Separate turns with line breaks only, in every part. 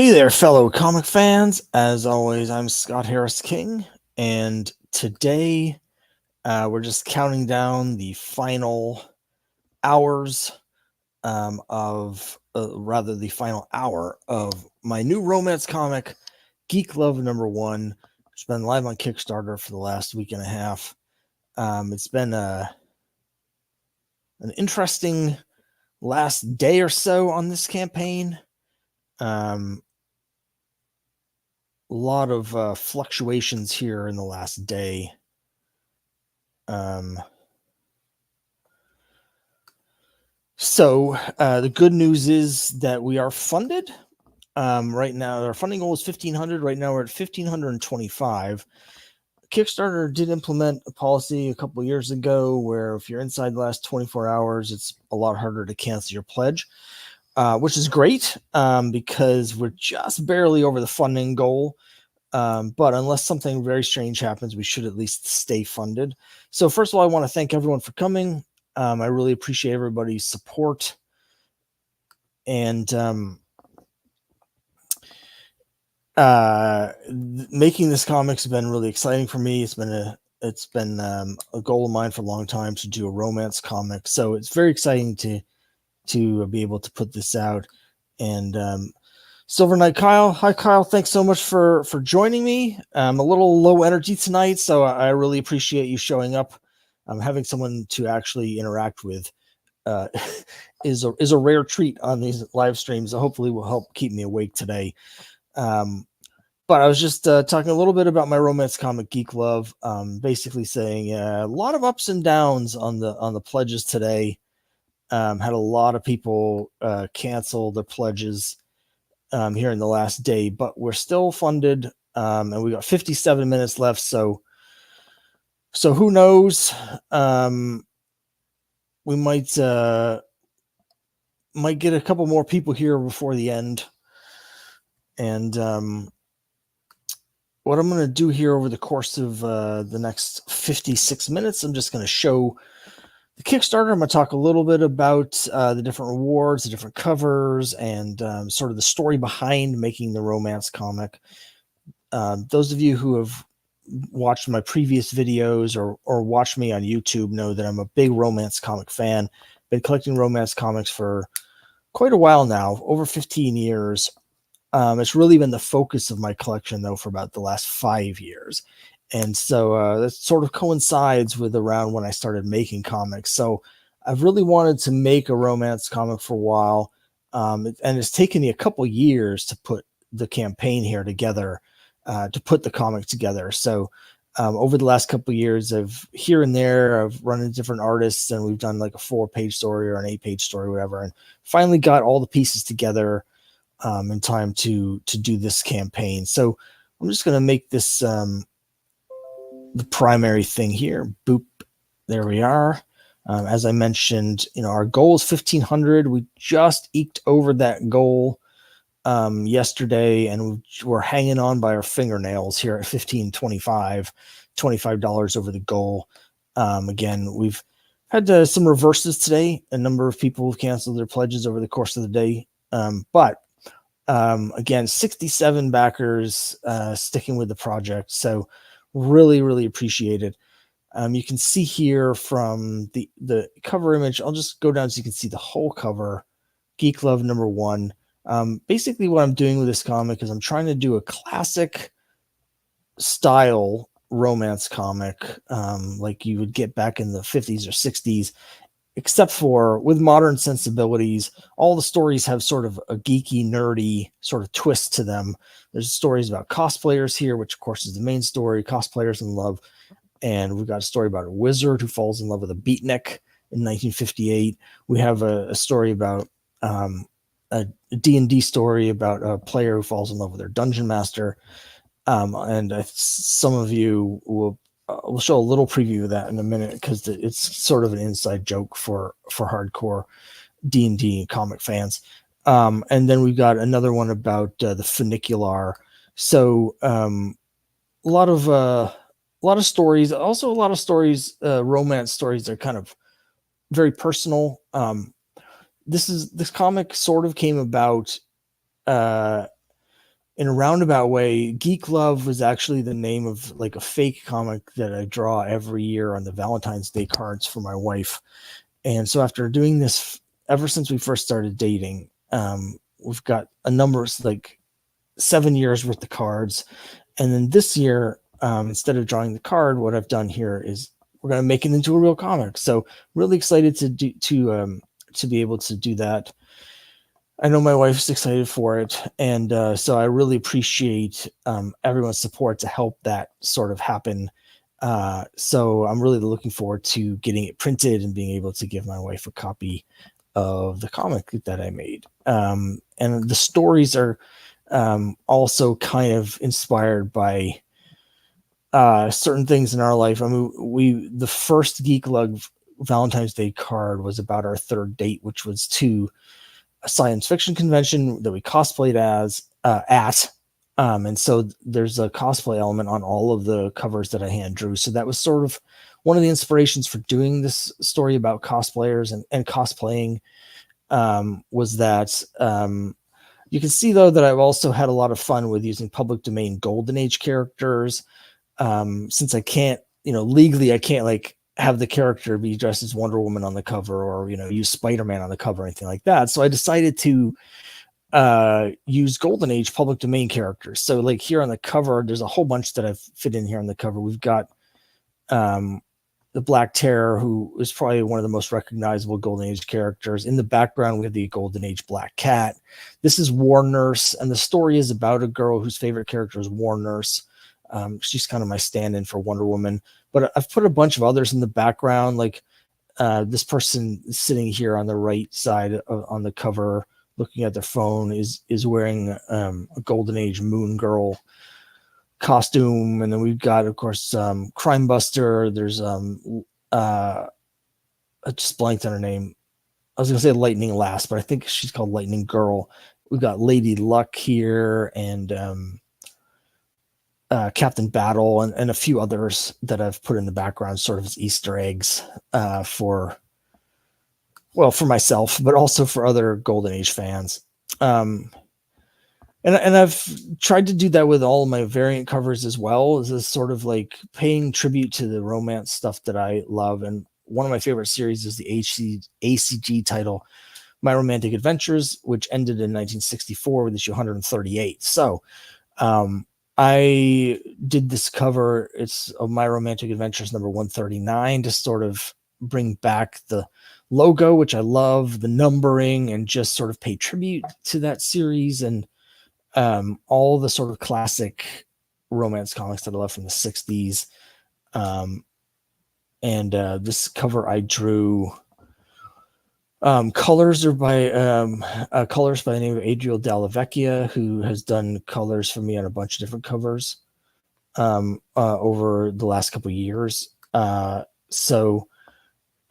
Hey there, fellow comic fans. As always, I'm Scott Harris King, and today we're just counting down the final hours rather, the final hour of my new romance comic, Geek Love #1. It's been live on Kickstarter for the last week and a half. It's been an interesting last day or so on this campaign. A lot of fluctuations here in the last day. So the good news is that we are funded. Right now, our funding goal is 1,500. Right now, we're at 1,525. Kickstarter did implement a policy a couple of years ago where if you're inside the last 24 hours, it's a lot harder to cancel your pledge, which is great because we're just barely over the funding goal. But unless something very strange happens, we should at least stay funded. So first of all, I want to thank everyone for coming. I really appreciate everybody's support. And making this comic's been really exciting for me. It's been a goal of mine for a long time to do a romance comic. So it's very exciting to be able to put this out. And Silver Knight Kyle. Hi, Kyle. Thanks so much for joining me. I'm a little low energy tonight, so I really appreciate you showing up. Having someone to actually interact with is a rare treat on these live streams. So hopefully will help keep me awake today. But I was just talking a little bit about my romance comic, Geek Love. Basically saying a lot of ups and downs on the pledges today. Had a lot of people cancel their pledges here in the last day, but we're still funded, and we got 57 minutes left. So who knows? We might get a couple more people here before the end. And what I'm going to do here over the course of the next 56 minutes, I'm just going to show the Kickstarter. I'm going to talk a little bit about the different rewards, the different covers, and sort of the story behind making the romance comic. Those of you who have watched my previous videos or watched me on YouTube know that I'm a big romance comic fan. Been collecting romance comics for quite a while now, over 15 years. It's really been the focus of my collection, though, for about the last 5 years. And so that sort of coincides with around when I started making comics. So I've really wanted to make a romance comic for a while. And it's taken me a couple years to put the campaign here together, to put the comic together. So over the last couple of years, I've run into different artists, and we've done like a 4-page story or an 8-page story, or whatever, and finally got all the pieces together in time to do this campaign. So I'm just going to make this the primary thing here. Boop. There we are. As I mentioned, our goal is 1,500. We just eked over that goal yesterday, and we're hanging on by our fingernails here at $1,525, $25 over the goal. Again, we've had some reverses today. A number of people have canceled their pledges over the course of the day. But again, 67 backers sticking with the project. So really, really appreciate it. You can see here from the cover image, I'll just go down so you can see the whole cover, Geek Love #1. Basically what I'm doing with this comic is I'm trying to do a classic style romance comic, like you would get back in the 50s or 60s, except for with modern sensibilities. All the stories have sort of a geeky, nerdy sort of twist to them. There's stories about cosplayers here, which of course is the main story, cosplayers in love. And we've got a story about a wizard who falls in love with a beatnik in 1958. We have a story about a D&D story about a player who falls in love with their dungeon master. And some of you will we'll show a little preview of that in a minute, because it's sort of an inside joke for hardcore D&D comic fans. And then we've got another one about the funicular. So a lot of stories, also a lot of stories, romance stories that are kind of very personal. This comic sort of came about in a roundabout way, Geek Love was actually the name of like a fake comic that I draw every year on the Valentine's Day cards for my wife. And so after doing this ever since we first started dating, we've got a number of like 7 years worth of cards. And then this year, instead of drawing the card, what I've done here is we're going to make it into a real comic. So really excited to be able to do that. I know my wife's excited for it, and so I really appreciate everyone's support to help that sort of happen. So I'm really looking forward to getting it printed and being able to give my wife a copy of the comic that I made. And the stories are also kind of inspired by certain things in our life. I mean, the first Geek Love Valentine's Day card was about our third date, which was to a science fiction convention that we cosplayed at. And so there's a cosplay element on all of the covers that I hand drew. So that was sort of one of the inspirations for doing this story about cosplayers and cosplaying, was that you can see, though, that I've also had a lot of fun with using public domain Golden Age characters. Since I can't, legally, I can't like have the character be dressed as Wonder Woman on the cover, or use Spider-Man on the cover or anything like that. So I decided to use Golden Age public domain characters. So like here on the cover, there's a whole bunch that I've fit in here on the cover. We've got the Black Terror, who is probably one of the most recognizable Golden Age characters. In the background, we have the Golden Age Black Cat. This is War Nurse, and the story is about a girl whose favorite character is War Nurse. She's kind of my stand-in for Wonder Woman. But I've put a bunch of others in the background, like this person sitting here on the right side on the cover, looking at their phone, is wearing a Golden Age Moon Girl costume. And then we've got, of course, Crime Buster. There's I just blanked on her name. I was gonna say Lightning Lass, but I think she's called Lightning Girl. We've got Lady Luck here, and Captain Battle, and a few others that I've put in the background sort of as Easter eggs for myself, but also for other Golden Age fans. And I've tried to do that with all of my variant covers as well, as a sort of like paying tribute to the romance stuff that I love. And one of my favorite series is the ACG title, My Romantic Adventures, which ended in 1964 with issue 138. So I did this cover. It's of My Romantic Adventures number 139 to sort of bring back the logo, which I love, the numbering, and just sort of pay tribute to that series and all the sort of classic romance comics that I love from the 60s. And this cover I drew. Colors are by colors by the name of Adriel Dalla Vecchia, who has done colors for me on a bunch of different covers over the last couple of years. So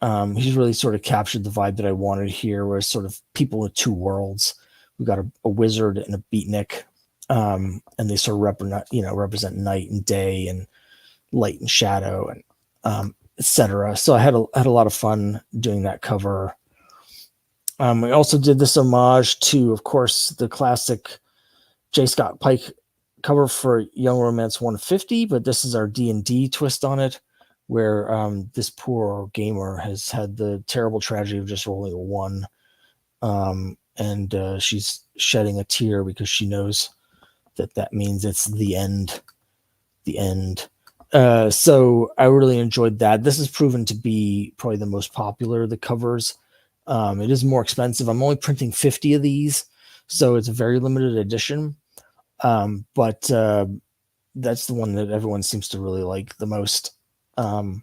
he's really sort of captured the vibe that I wanted here, where it's sort of people with two worlds. We've got a wizard and a beatnik, and they sort of represent night and day and light and shadow, and etc. So I had a lot of fun doing that cover. We also did this homage to, of course, the classic J. Scott Pike cover for Young Romance 150, but this is our D&D twist on it, where this poor gamer has had the terrible tragedy of just rolling a 1, and she's shedding a tear because she knows that means it's the end. The end. So I really enjoyed that. This has proven to be probably the most popular of the covers. It is more expensive. I'm only printing 50 of these, so it's a very limited edition. But that's the one that everyone seems to really like the most. And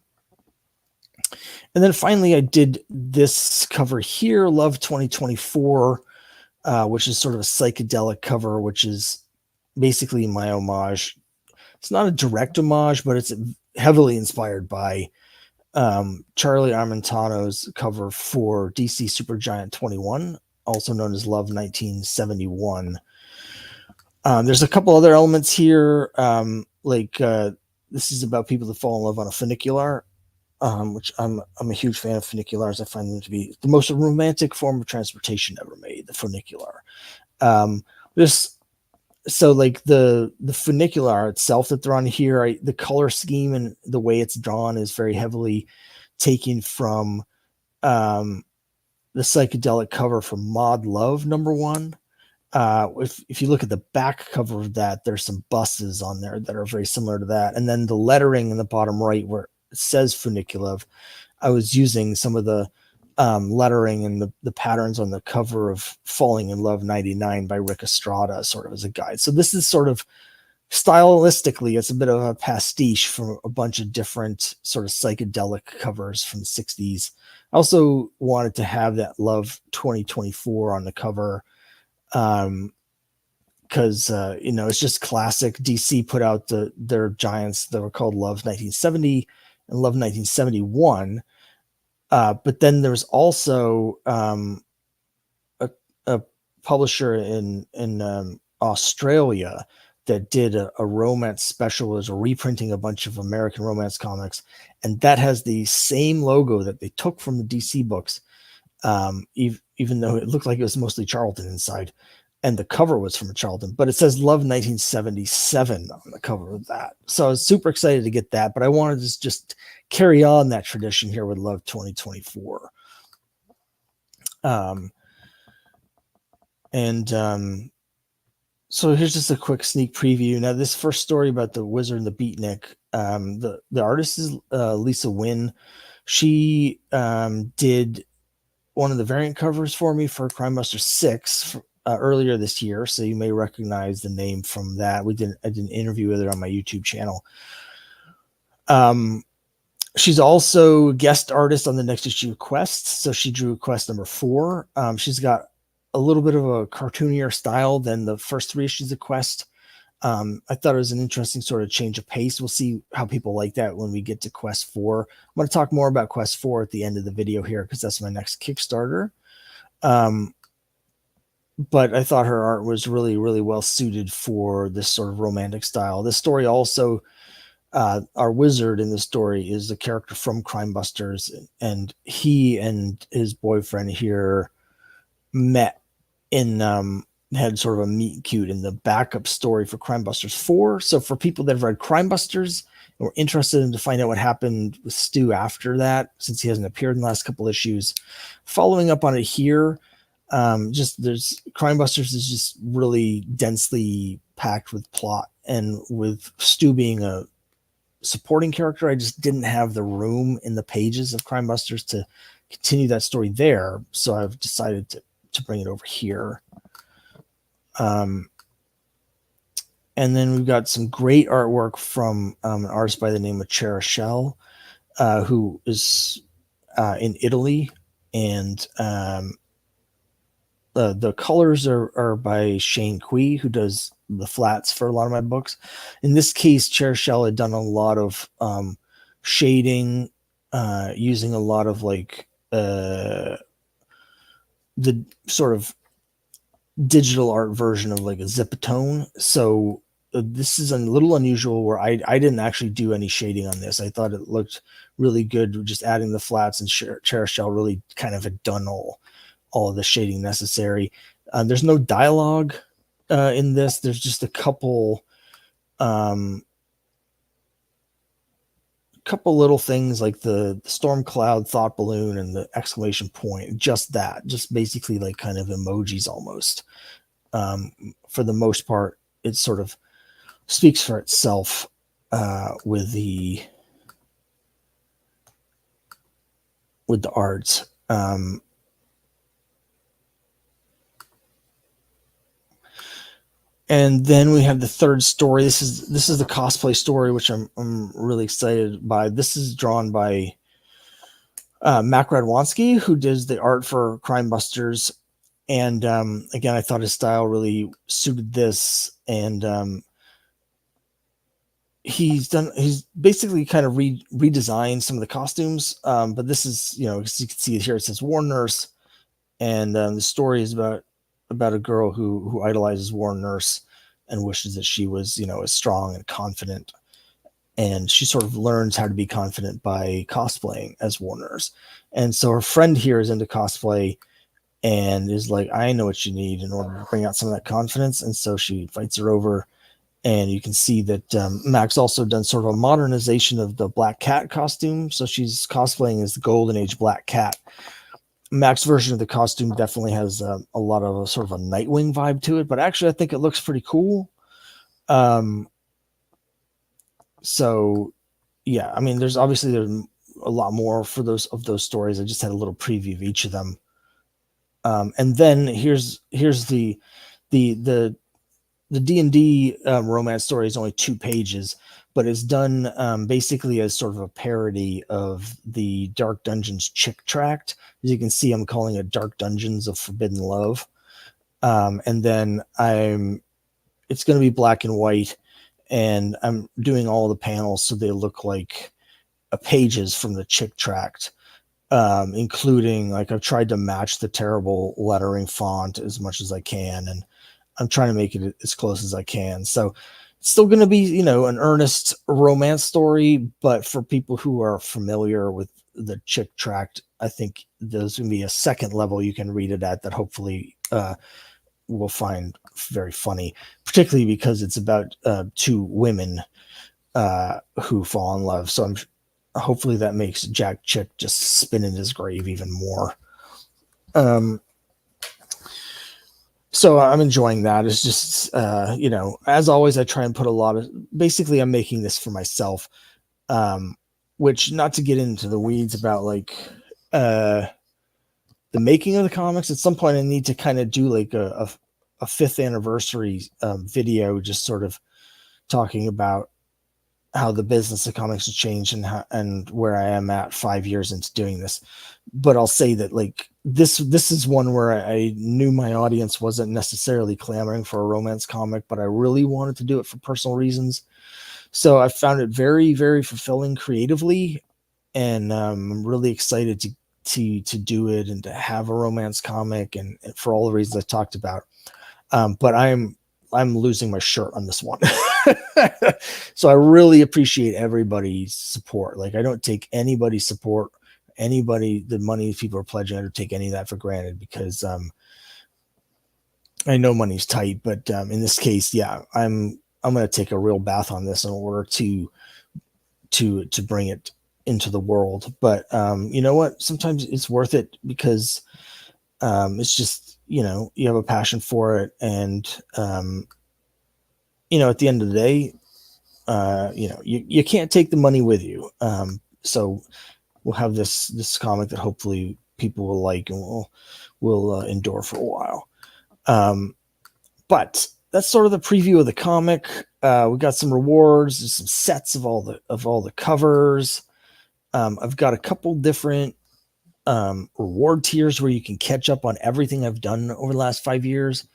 then finally, I did this cover here, Love 2024, which is sort of a psychedelic cover, which is basically my homage. It's not a direct homage, but it's heavily inspired by Charlie Armentano's cover for DC Supergiant 21, also known as Love 1971. There's a couple other elements here, this is about people that fall in love on a funicular, which I'm a huge fan of funiculars. I find them to be the most romantic form of transportation ever made, the funicular. This so like the funicular art itself that they're on here, the color scheme and the way it's drawn is very heavily taken from the psychedelic cover from Mod Love #1. If you look at the back cover of that, there's some buses on there that are very similar to that, and then the lettering in the bottom right where it says Funiculove, I was using some of the lettering and the patterns on the cover of Falling in Love '99 by Rick Estrada, sort of as a guide. So this is sort of stylistically, it's a bit of a pastiche from a bunch of different sort of psychedelic covers from the 60s. I also wanted to have that Love 2024 on the cover, because it's just classic. DC put out their giants that were called Love 1970 and Love 1971, but then there's also a publisher in Australia that did a romance special, as a reprinting a bunch of American romance comics, and that has the same logo that they took from the DC books, even though it looked like it was mostly Charlton inside, and the cover was from Charlton, but it says Love 1977 on the cover of that. So I was super excited to get that, but I wanted to just carry on that tradition here with Love 2024. So here's just a quick sneak preview. Now, this first story about the wizard and the beatnik, the artist is Lisa Wynn. She did one of the variant covers for me for Crime Buster 6 earlier this year, so you may recognize the name from that. I did an interview with her on my YouTube channel. She's also guest artist on the next issue of Quest, so she drew Quest #4. She's got a little bit of a cartoonier style than the first 3 issues of Quest. I thought it was an interesting sort of change of pace. We'll see how people like that when we get to Quest 4. I'm going to talk more about Quest 4 at the end of the video here, because that's my next Kickstarter. But I thought her art was really, really well suited for this sort of romantic style. This story also, our wizard in the story is a character from Crime Busters, and he and his boyfriend here met in had sort of a meet cute in the backup story for Crime Busters 4. So for people that have read Crime Busters and were interested in to find out what happened with Stu after that, since he hasn't appeared in the last couple issues, following up on it here, there's Crime Busters is just really densely packed with plot, and with Stu being a supporting character, I just didn't have the room in the pages of Crime Busters to continue that story there, so I've decided to bring it over here. And then we've got some great artwork from an artist by the name of Cherishell, who is in Italy, and the colors are by Shane Kui, who does the flats for a lot of my books. In this case, Cherishell had done a lot of shading, using a lot of like the sort of digital art version of like a Zipatone. So this is a little unusual, where I didn't actually do any shading on this. I thought it looked really good just adding the flats, and Cherishell really kind of had done all of the shading necessary. There's no dialogue in this. There's just a couple little things like the storm cloud thought balloon and the exclamation point, just basically like kind of emojis almost. For the most part, it sort of speaks for itself with the art. And then we have the third story. This is the cosplay story, which I'm really excited by. This is drawn by Mac Radwanski, who does the art for Crime Busters. And again, I thought his style really suited this. And he's basically kind of redesigned some of the costumes. But this is, as you can see here, it says War Nurse. And the story is about a girl who idolizes War Nurse and wishes that she was, as strong and confident. And she sort of learns how to be confident by cosplaying as War Nurse. And so her friend here is into cosplay, and is like, I know what you need in order to bring out some of that confidence. And so she invites her over, and you can see that Mac's also done sort of a modernization of the Black Cat costume. So she's cosplaying as the Golden Age Black Cat. Mac's version of the costume definitely has a lot of a sort of a Nightwing vibe to it, but actually I think it looks pretty cool. So yeah, I mean, there's a lot more for those stories. I just had a little preview of each of them. And then here's the D&D romance story is only 2 pages, but it's done basically as sort of a parody of the Dark Dungeons Chick Tract. As you can see, I'm calling it Dark Dungeons of Forbidden Love. And then it's going to be black and white, and I'm doing all the panels so they look like pages from the Chick Tract. Including, like, I've tried to match the terrible lettering font as much as I can, and I'm trying to make it as close as I can. So it's still going to be, an earnest romance story, but for people who are familiar with the Chick Tract, I think there's going to be a second level you can read it at that hopefully will find very funny, particularly because it's about 2 women who fall in love. So hopefully that makes Jack Chick just spin in his grave even more. So I'm enjoying that. It's just, as always, I try and put basically I'm making this for myself, which, not to get into the weeds about like the making of the comics, at some point I need to kind of do like a 5th anniversary video, just sort of talking about how the business of comics has changed and where I am at 5 years into doing this. But I'll say that, like, this is one where I knew my audience wasn't necessarily clamoring for a romance comic, but I really wanted to do it for personal reasons. So I found it very, very fulfilling creatively, and I'm really excited to do it and to have a romance comic, and for all the reasons I talked about. But I'm losing my shirt on this one. So I really appreciate everybody's support. Like, I don't take anybody's support, the money people are pledging, I don't take any of that for granted, because I know money's tight, but in this case, yeah, I'm going to take a real bath on this in order to bring it into the world. But you know what? Sometimes it's worth it, because it's just, you have a passion for it, and at the end of the day, you can't take the money with you. So we'll have this comic that hopefully people will like, and will endure for a while. But that's sort of the preview of the comic. We got some rewards. There's some sets of all the covers. I've got a couple different reward tiers where you can catch up on everything I've done over the last 5 years,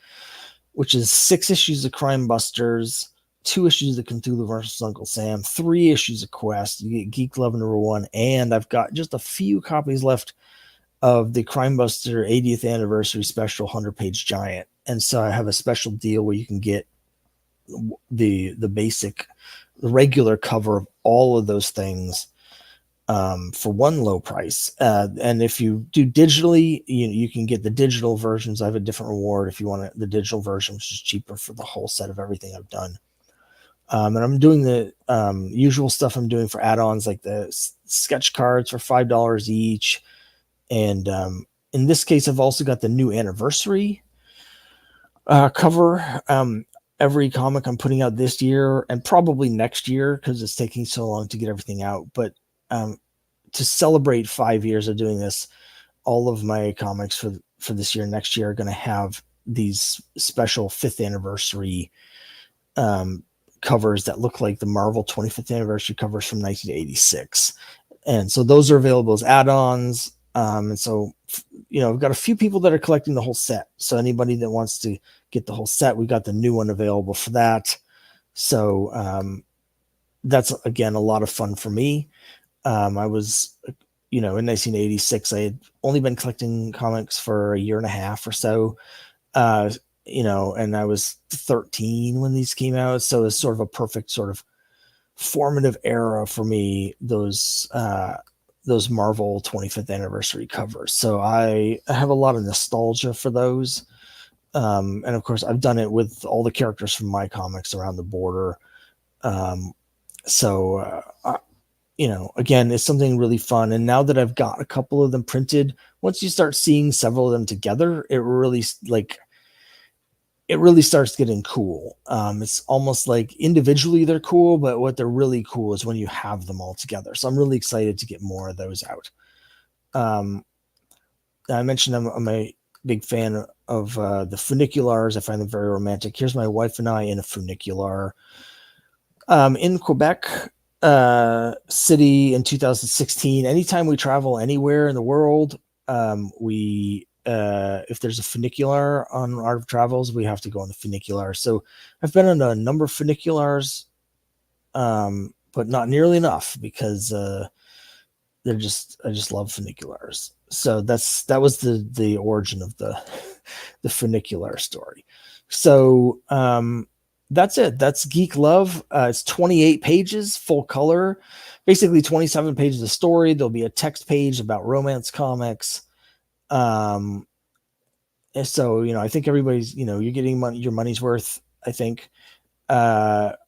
which is 6 issues of Crime Busters, 2 issues of Cthulhu vs. Uncle Sam, 3 issues of Quest. You get Geek Love #1, and I've got just a few copies left of the Crime Buster 80th anniversary special 100-page giant. And so I have a special deal where you can get the regular cover of all of those things for one low price. And if you do digitally, you can get the digital versions. I have a different reward if you want the digital version, which is cheaper for the whole set of everything I've done. And I'm doing the usual stuff I'm doing for add-ons, like the sketch cards for $5 each. And in this case, I've also got the new anniversary cover. Every comic I'm putting out this year, and probably next year, because it's taking so long to get everything out. But to celebrate 5 years of doing this, all of my comics for this year, next year, are going to have these special 5th anniversary covers that look like the Marvel 25th anniversary covers from 1986. And so those are available as add-ons. And so, we've got a few people that are collecting the whole set. So anybody that wants to get the whole set, we've got the new one available for that. So that's, again, a lot of fun for me. I was, in 1986, I had only been collecting comics for a year and a half or so, and I was 13 when these came out. So it's sort of a perfect sort of formative era for me. Those those Marvel 25th anniversary covers. So I have a lot of nostalgia for those. And of course, I've done it with all the characters from my comics around the border. Again, it's something really fun. And now that I've got a couple of them printed, once you start seeing several of them together, it really starts getting cool. It's almost like individually they're cool, but what they're really cool is when you have them all together. So I'm really excited to get more of those out. I mentioned I'm a big fan of the funiculars. I find them very romantic. Here's my wife and I in a funicular in Quebec City in 2016. Anytime we travel anywhere in the world, if there's a funicular on our travels, we have to go on the funicular. So I've been on a number of funiculars, but not nearly enough because I just love funiculars. So that was the origin of the funicular story. So that's it. That's Geek Love. It's 28 pages, full color, basically 27 pages of story. There'll be a text page about romance comics. And so, I think everybody's, you're getting your money's worth, I think. I'm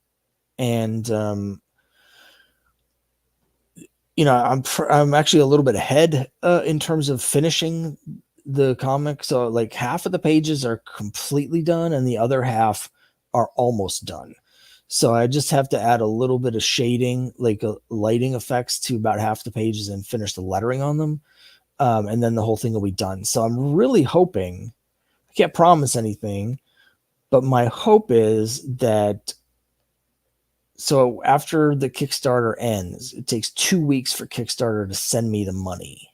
actually a little bit ahead in terms of finishing the comic. So like half of the pages are completely done and the other half are almost done. So I just have to add a little bit of shading, like lighting effects to about half the pages and finish the lettering on them. And then the whole thing will be done. So I'm really hoping, I can't promise anything, but my hope is that, so after the Kickstarter ends, it takes 2 weeks for Kickstarter to send me the money.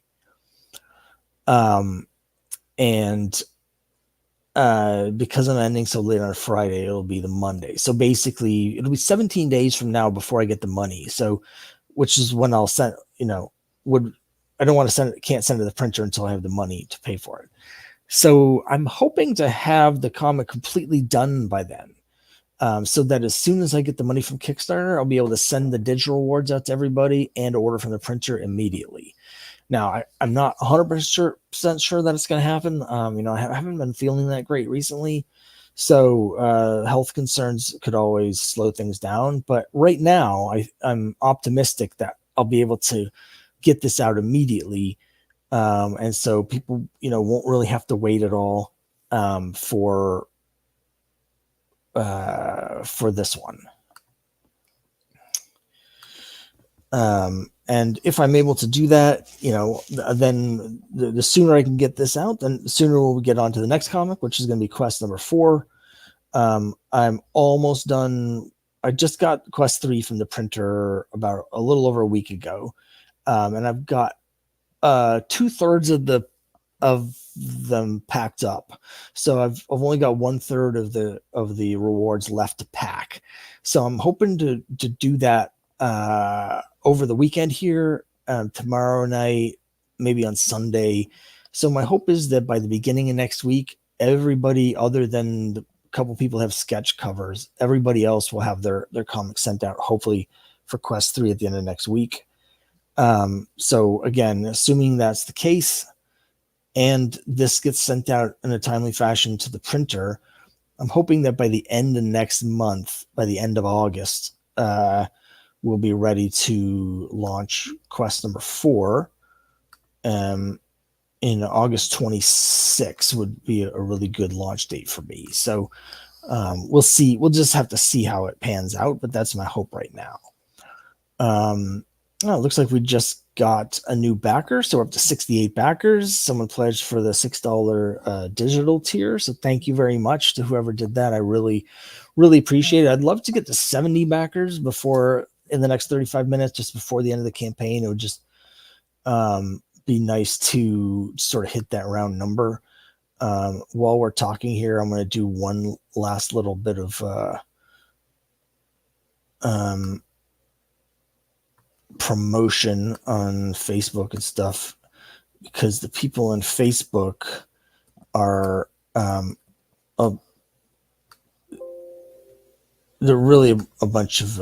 Because I'm ending so late on a Friday, it'll be the Monday. So basically it'll be 17 days from now before I get the money. So, which is when I'll send, I don't want to can't send it to the printer until I have the money to pay for it. So I'm hoping to have the comic completely done by then. So that as soon as I get the money from Kickstarter, I'll be able to send the digital awards out to everybody and order from the printer immediately. Now, I'm not 100% sure that it's going to happen. I haven't been feeling that great recently. So health concerns could always slow things down. But right now, I'm optimistic that I'll be able to get this out immediately. And so people, won't really have to wait at all for this one. And if I'm able to do that, then the sooner I can get this out, then the sooner we'll get on to the next comic, which is going to be quest number 4. I'm almost done. I just got quest 3 from the printer about a little over a week ago. And I've got 2/3 of them packed up. So I've only got 1/3 of the rewards left to pack. So I'm hoping to do that over the weekend here, tomorrow night, maybe on Sunday. So my hope is that by the beginning of next week, everybody other than the couple people have sketch covers, everybody else will have their comics sent out, hopefully for quest 3 at the end of next week. So again, assuming that's the case and this gets sent out in a timely fashion to the printer, I'm hoping that by the end of next month, by the end of August, we'll be ready to launch quest number 4. In August 26 would be a really good launch date for me. So we'll see. We'll just have to see how it pans out, but that's my hope right now. It looks like we just got a new backer, so we're up to 68 backers. Someone pledged for the $6 digital tier, so thank you very much to whoever did that. I really, really appreciate it. I'd love to get to 70 backers in the next 35 minutes, just before the end of the campaign. It would just be nice to sort of hit that round number. While we're talking here, I'm going to do one last little bit of promotion on Facebook and stuff, because the people on Facebook are they're really a bunch of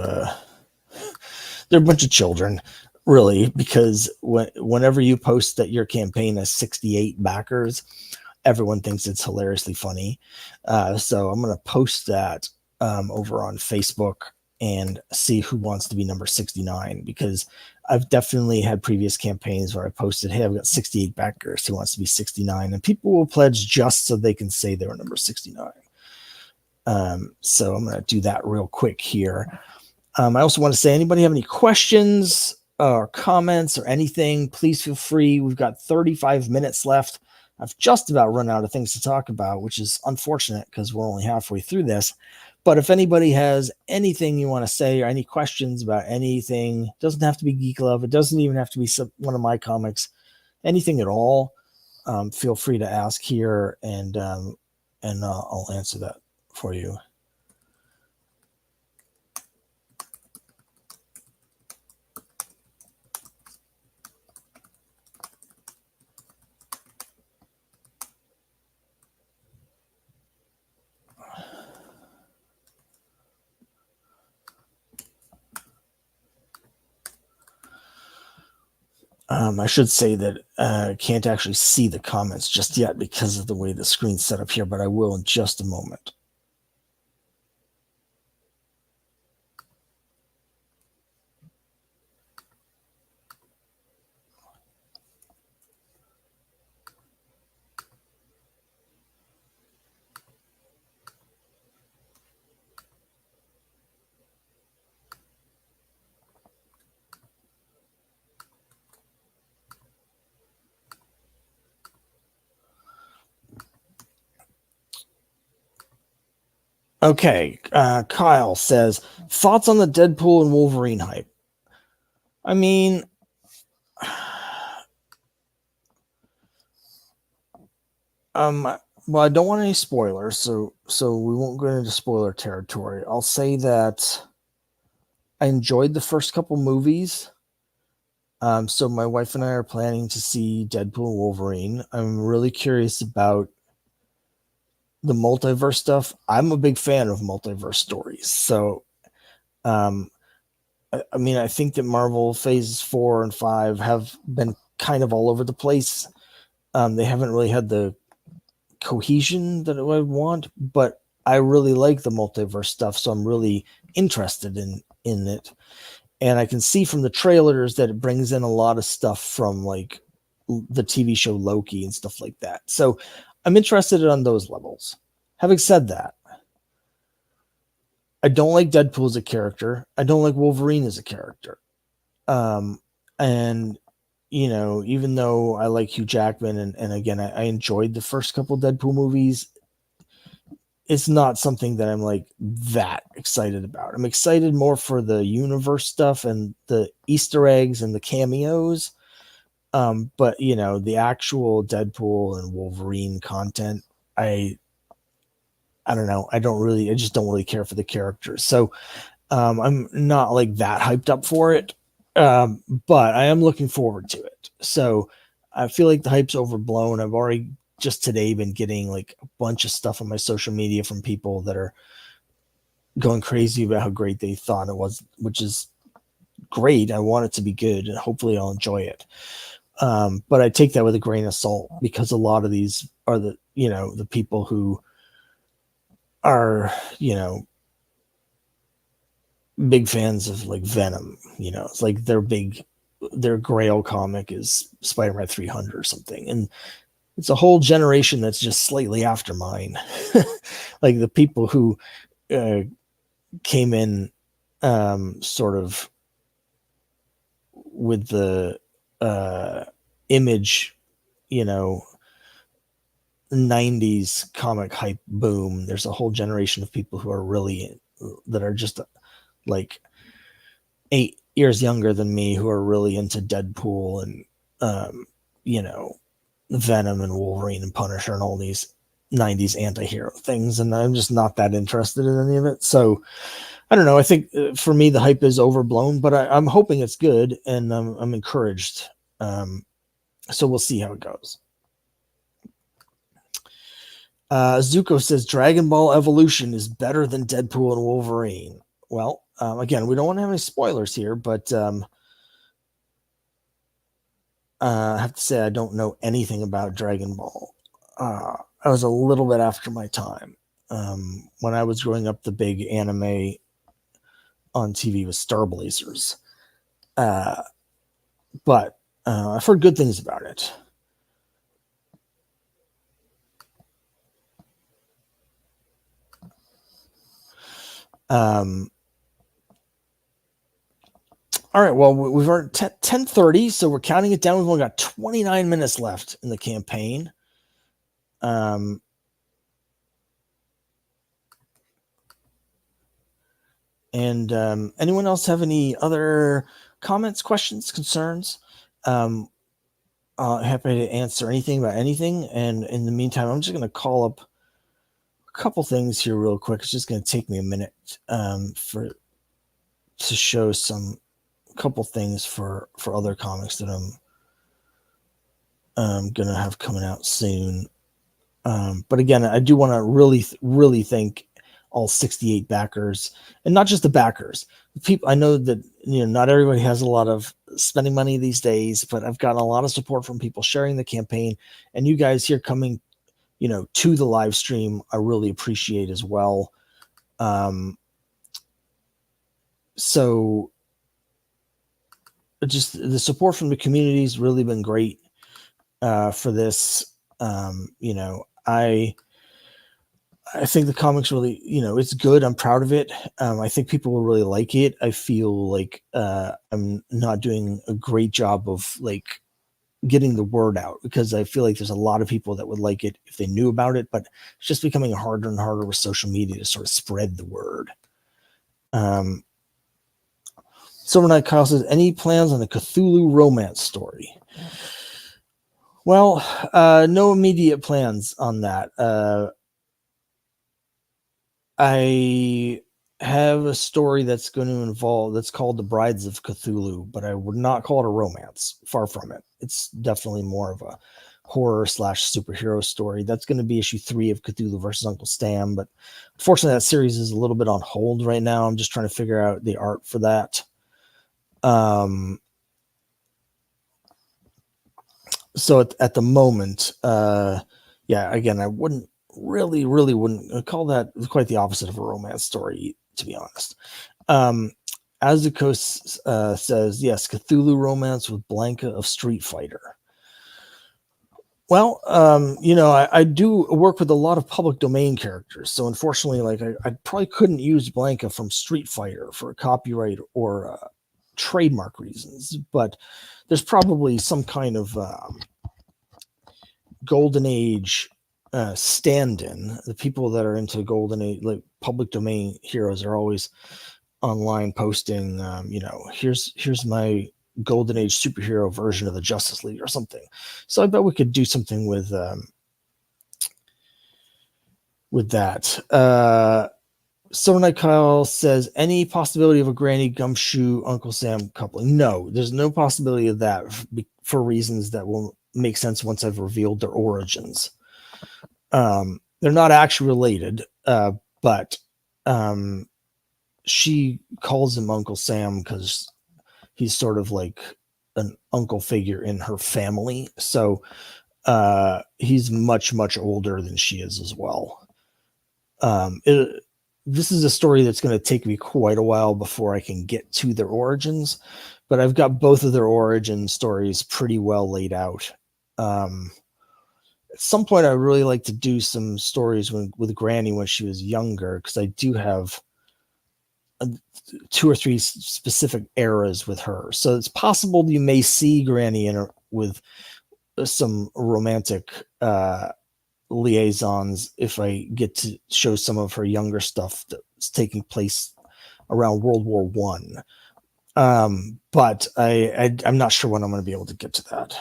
they're a bunch of children, really, because whenever you post that your campaign has 68 backers, everyone thinks it's hilariously funny. So I'm going to post that over on Facebook and see who wants to be number 69, because I've definitely had previous campaigns where I posted, hey, I've got 68 backers, who wants to be 69? And people will pledge just so they can say they were number 69. So I'm going to do that real quick here. I also want to say, anybody have any questions or comments or anything, please feel free. We've got 35 minutes left. I've just about run out of things to talk about, which is unfortunate because we're only halfway through this. But if anybody has anything you want to say or any questions about anything, it doesn't have to be Geek Love. It doesn't even have to be one of my comics. Anything at all, feel free to ask here, and I'll answer that for you. I should say that I can't actually see the comments just yet because of the way the screen's set up here, but I will in just a moment. Okay, Kyle says, thoughts on the Deadpool and Wolverine hype? I mean, well, I don't want any spoilers, so we won't go into spoiler territory. I'll say that I enjoyed the first couple movies. So my wife and I are planning to see Deadpool and Wolverine. I'm really curious about the multiverse stuff. I'm a big fan of multiverse stories. So, I mean, I think that Marvel phases 4 and 5 have been kind of all over the place. They haven't really had the cohesion that I would want, but I really like the multiverse stuff. So I'm really interested in it. And I can see from the trailers that it brings in a lot of stuff from like the TV show Loki and stuff like that. So I'm interested on those levels. Having said that, I don't like Deadpool as a character. I don't like Wolverine as a character. And, you know, even though I like Hugh Jackman, and again, I enjoyed the first couple Deadpool movies, it's not something that I'm like that excited about. I'm excited more for the universe stuff and the Easter eggs and the cameos. But you know, the actual Deadpool and Wolverine content, I don't know. I just don't really care for the characters. So I'm not like that hyped up for it. But I am looking forward to it. So I feel like the hype's overblown. I've already just today been getting like a bunch of stuff on my social media from people that are going crazy about how great they thought it was, which is great. I want it to be good, and hopefully I'll enjoy it. But I take that with a grain of salt, because a lot of these are the people who are, big fans of like Venom. It's like their Grail comic is Spider-Man 300 or something. And it's a whole generation that's just slightly after mine. Like the people who came in sort of with the Image, 90s comic hype boom. There's a whole generation of people who are that are just like 8 years younger than me, who are really into Deadpool and Venom and Wolverine and Punisher and all these 90s anti-hero things, and I'm just not that interested in any of it. So I don't know. I think for me the hype is overblown, but I'm hoping it's good, and I'm encouraged. So we'll see how it goes. Zuko says Dragon Ball Evolution is better than Deadpool and Wolverine. Well, again, we don't want to have any spoilers here, but I have to say I don't know anything about Dragon Ball. I was a little bit after my time. When I was growing up, the big anime on TV was Star Blazers. But I've heard good things about it. All right, well, we've already 10:30, so we're counting it down. We've only got 29 minutes left in the campaign. And anyone else have any other comments, questions, concerns? Happy to answer anything about anything. And in the meantime, I'm just going to call up a couple things here real quick. It's just going to take me a minute to show some couple things for other comics that I'm going to have coming out soon. But again, I do want to really thank all 68 backers, and not just the backers. The people, I know that not everybody has a lot of spending money these days, but I've gotten a lot of support from people sharing the campaign, and you guys here coming, to the live stream, I really appreciate as well. So just the support from the community has really been great for this. I think the comics really, it's good. I'm proud of it. I think people will really like it. I feel like I'm not doing a great job of getting the word out, because I feel like there's a lot of people that would like it if they knew about it, but it's just becoming harder and harder with social media to sort of spread the word. Silver Knight Kyle says, any plans on a Cthulhu romance story? Well, no immediate plans on that. I have a story that's called The Brides of Cthulhu, but I would not call it a romance. Far from it. It's definitely more of a horror / superhero story. That's going to be issue 3 of Cthulhu versus Uncle Sam, but unfortunately that series is a little bit on hold right now. I'm just trying to figure out the art for that. So at the moment, again, I wouldn't call that quite the opposite of a romance story, to be honest. Azuko says, yes, Cthulhu romance with Blanca of Street Fighter. Well, I do work with a lot of public domain characters, so unfortunately, I probably couldn't use Blanca from Street Fighter for copyright or trademark reasons, but there's probably some kind of Golden Age stand-in. The people that are into Golden Age, like public domain heroes, are always online posting, here's my Golden Age superhero version of the Justice League or something. So I bet we could do something with that. Silver Knight Kyle says, any possibility of a Granny Gumshoe Uncle Sam coupling? No, there's no possibility of that for reasons that will make sense once I've revealed their origins. They're not actually related, but she calls him Uncle Sam because he's sort of like an uncle figure in her family. So he's much older than she is as well. This is a story that's going to take me quite a while before I can get to their origins, but I've got both of their origin stories pretty well laid out. At some point, I really like to do some stories with Granny when she was younger, because I do have 2 or 3 specific eras with her. So it's possible you may see Granny with some romantic liaisons if I get to show some of her younger stuff that's taking place around World War One. But I'm not sure when I'm going to be able to get to that.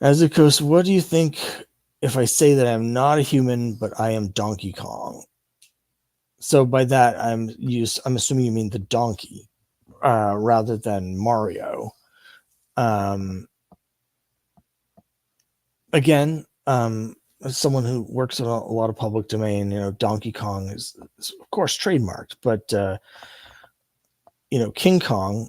Azuko, what do you think if I say that I'm not a human, but I am Donkey Kong? So by that, I'm assuming you mean the donkey rather than Mario. Again, as someone who works in a lot of public domain, Donkey Kong is of course trademarked, but King Kong,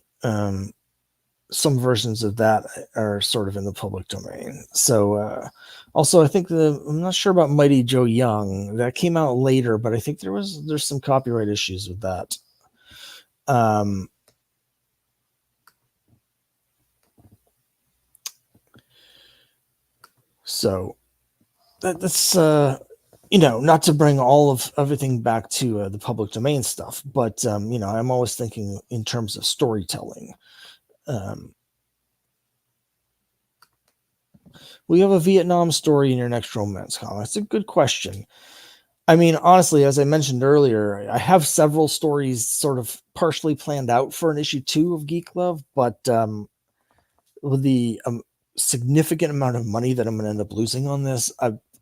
some versions of that are sort of in the public domain. So also, I think I'm not sure about Mighty Joe Young. That came out later, but I think there's some copyright issues with that. So that's not to bring all of everything back to the public domain stuff, but I'm always thinking in terms of storytelling. Will you have a Vietnam story in your next romance comic? That's a good question. I mean, honestly, as I mentioned earlier, I have several stories sort of partially planned out for an issue 2 of Geek Love, but with the significant amount of money that I'm going to end up losing on this,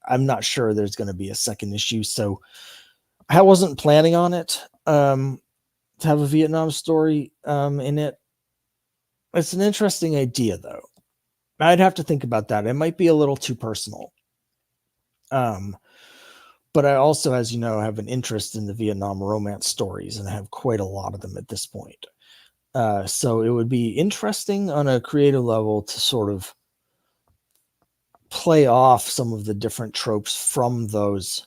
I'm not sure there's going to be a second issue. So I wasn't planning on it to have a Vietnam story in it. It's an interesting idea, though. I'd have to think about that. It might be a little too personal. But I also, as you know, have an interest in the Vietnam romance stories, and I have quite a lot of them at this point. So it would be interesting on a creative level to sort of play off some of the different tropes from those,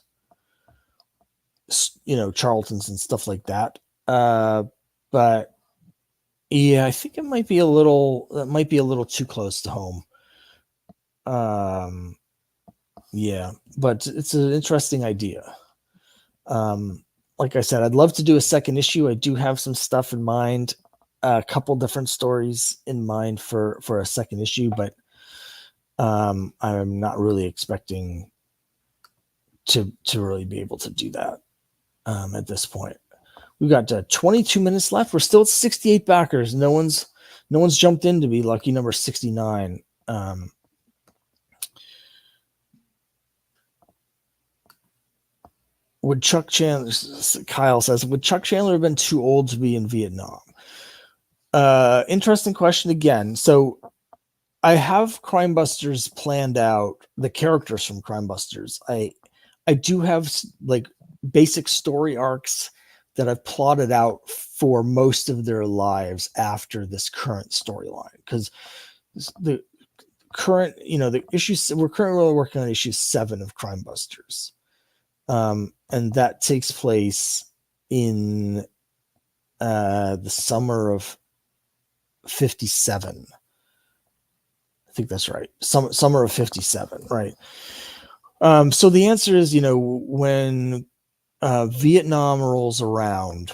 Charltons and stuff like that. But yeah, I think it might be a little too close to home. Yeah, but it's an interesting idea. Like I said, I'd love to do a second issue. I do have some stuff in mind, a couple different stories in mind for a second issue, but I'm not really expecting to really be able to do that at this point. We've got 22 minutes left. We're still at 68 backers. No one's jumped in to be lucky number 69. Would Chuck Chandler, Kyle says, would Chuck Chandler have been too old to be in Vietnam? Interesting question again. So I have Crime Busters planned out, the characters from Crime Busters. I do have like basic story arcs that I've plotted out for most of their lives after this current storyline, because the current, the issues, we're currently working on issue 7 of Crime Busters. And that takes place in the summer of 57. I think that's right. Summer of 57, right? So the answer is, when Vietnam rolls around,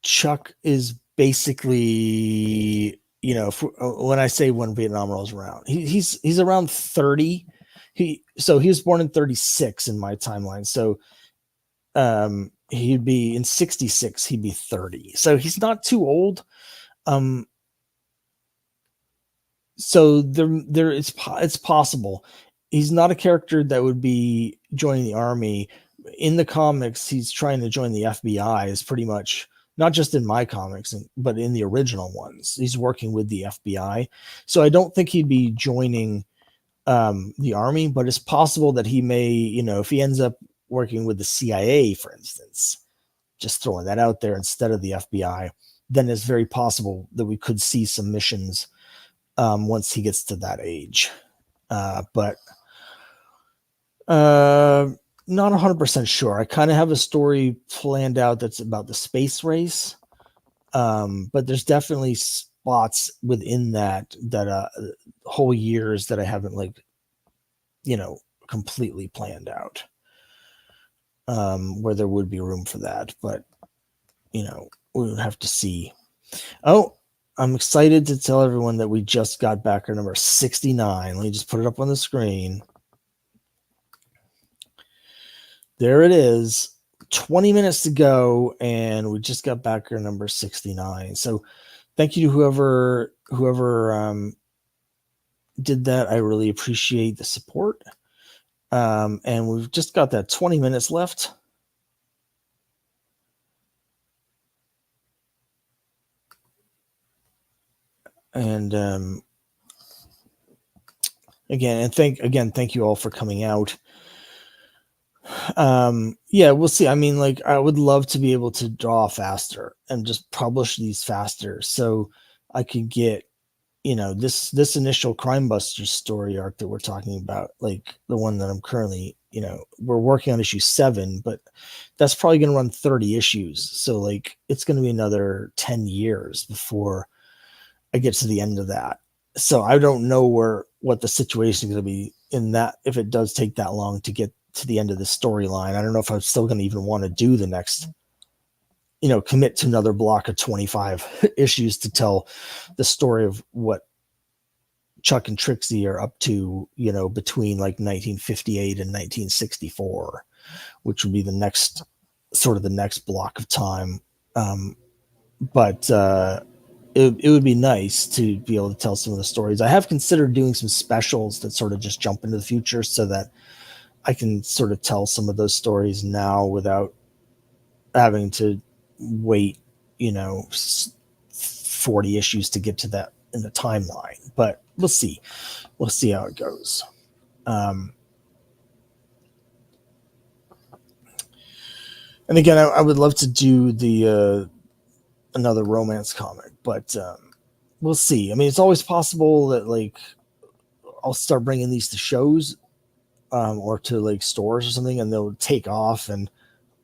Chuck is basically, when I say when Vietnam rolls around, he's around 30. He was born in 36 in my timeline. So he'd be in 66, he'd be 30. So he's not too old. So it's possible. He's not a character that would be joining the army. In the comics, he's trying to join the FBI, is pretty much, not just in my comics, but in the original ones. He's working with the FBI. So I don't think he'd be joining the army, but it's possible that he may, if he ends up working with the CIA, for instance, just throwing that out there instead of the FBI, then it's very possible that we could see some missions once he gets to that age. But not 100% sure. I kind of have a story planned out that's about the space race, but there's definitely spots within that whole years that I haven't completely planned out, where there would be room for that, but we would have to see. Oh, I'm excited to tell everyone that we just got backer number 69. Let me just put it up on the screen. There it is. 20 minutes to go, and we just got backer number 69. So thank you to whoever did that. I really appreciate the support. And we've just got that 20 minutes left. And thank you all for coming out. Yeah, we'll see. I mean, like, I would love to be able to draw faster and just publish these faster so I could get, this initial Crime Busters story arc that we're talking about, like the one that I'm currently, we're working on issue 7, but that's probably going to run 30 issues. So like it's going to be another 10 years before I get to the end of that. So I don't know what the situation is going to be in that, if it does take that long to get to the end of the storyline. I don't know if I'm still going to even want to do the next, commit to another block of 25 issues to tell the story of what Chuck and Trixie are up to, between like 1958 and 1964, which would be the next block of time. But it would be nice to be able to tell some of the stories. I have considered doing some specials that sort of just jump into the future so that I can sort of tell some of those stories now without having to wait, 40 issues to get to that in the timeline. But we'll see. We'll see how it goes. And again, I would love to do the another romance comic, but we'll see. I mean, it's always possible that like I'll start bringing these to shows or to like stores or something, and they'll take off, and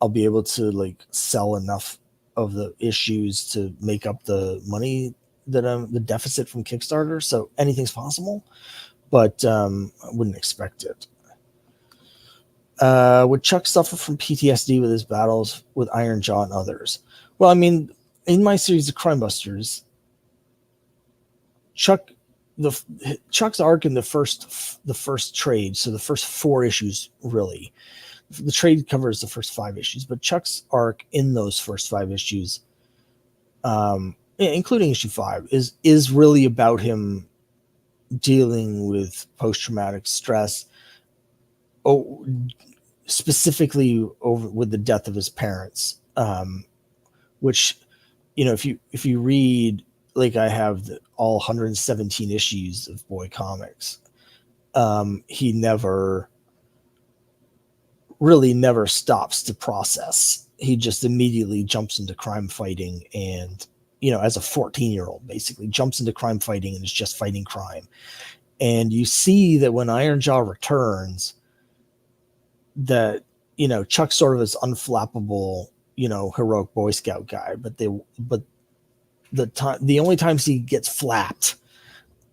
I'll be able to like sell enough of the issues to make up the money that the deficit from Kickstarter. So anything's possible, but I wouldn't expect it. Would Chuck suffer from PTSD with his battles with Iron Jaw and others? Well, I mean, in my series of Crime Busters, Chuck's arc in the first trade, so the first 4 issues, really. The trade covers the first 5 issues, but Chuck's arc in those first 5 issues, including issue 5, is really about him dealing with post-traumatic stress. Specifically with the death of his parents, which, if you read, like I have all 117 issues of Boy Comics, he never stops to process. He just immediately jumps into crime fighting, and as a 14-year-old, basically jumps into crime fighting and is just fighting crime. And you see that when Iron Jaw returns, that Chuck sort of is unflappable, heroic Boy Scout guy, but the only times he gets flapped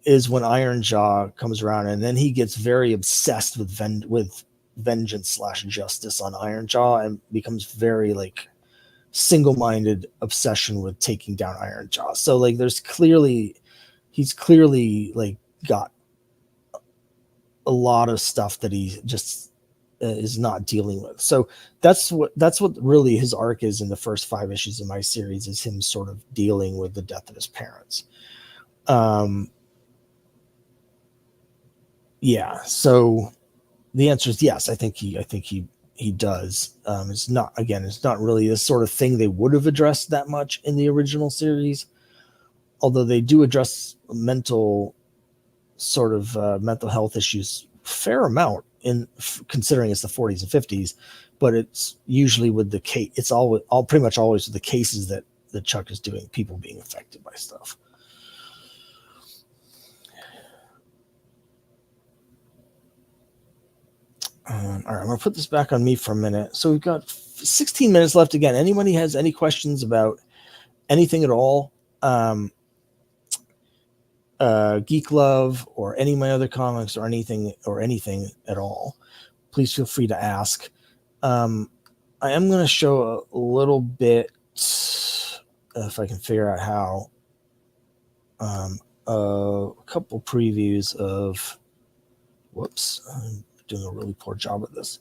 is when Iron Jaw comes around, and then he gets very obsessed with vengeance / justice on Iron Jaw and becomes very like single-minded obsession with taking down Iron Jaw. So like he's clearly like got a lot of stuff that he just is not dealing with. So that's what really his arc is in the first 5 issues of my series, is him sort of dealing with the death of his parents. Yeah. So the answer is yes. I think he does. It's not really the sort of thing they would have addressed that much in the original series, although they do address mental health issues fair amount considering it's the 40s and 50s, but it's usually with the case. It's pretty much always with the cases that Chuck is doing, people being affected by stuff. All right, I'm going to put this back on me for a minute. So we've got 16 minutes left. Again, anybody has any questions about anything at all, Geek Love or any of my other comics or anything at all, please feel free to ask. I am going to show a little bit, if I can figure out how, a couple previews of, whoops, I'm doing a really poor job at this.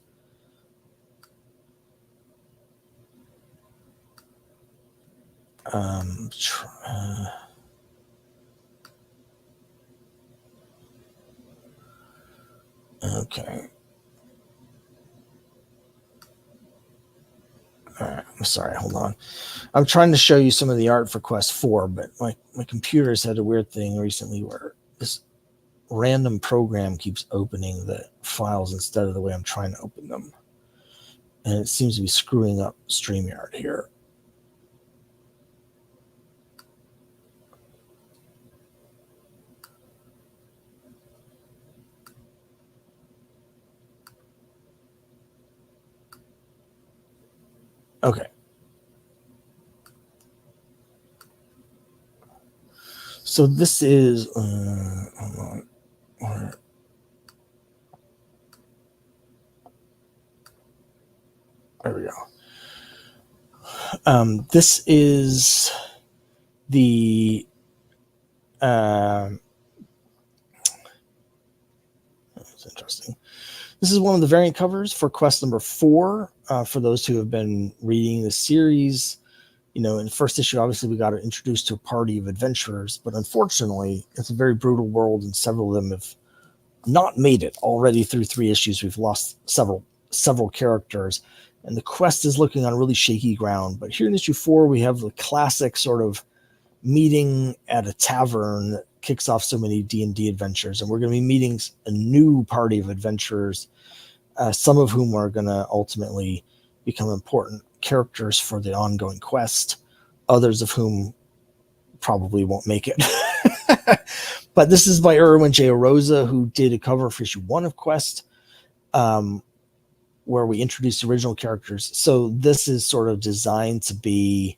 Okay. All right, I'm sorry, hold on. I'm trying to show you some of the art for Quest 4, but my computer's had a weird thing recently where this random program keeps opening the files instead of the way I'm trying to open them. and it seems to be screwing up StreamYard here. Okay. So this is, hold on. There we go. This is the, that's interesting. This is one of the variant covers for quest number 4. For those who have been reading the series, in the first issue, obviously we got introduced to a party of adventurers, but unfortunately, it's a very brutal world, and several of them have not made it. Already through 3 issues, we've lost several characters, and the quest is looking on really shaky ground. But here in issue 4, we have the classic sort of meeting at a tavern that kicks off so many D&D adventures, and we're going to be meeting a new party of adventurers, some of whom are going to ultimately become important characters for the ongoing quest, others of whom probably won't make it. But this is by Erwin J. Rosa, who did a cover for issue 1 of Quest, where we introduced original characters. So this is sort of designed to be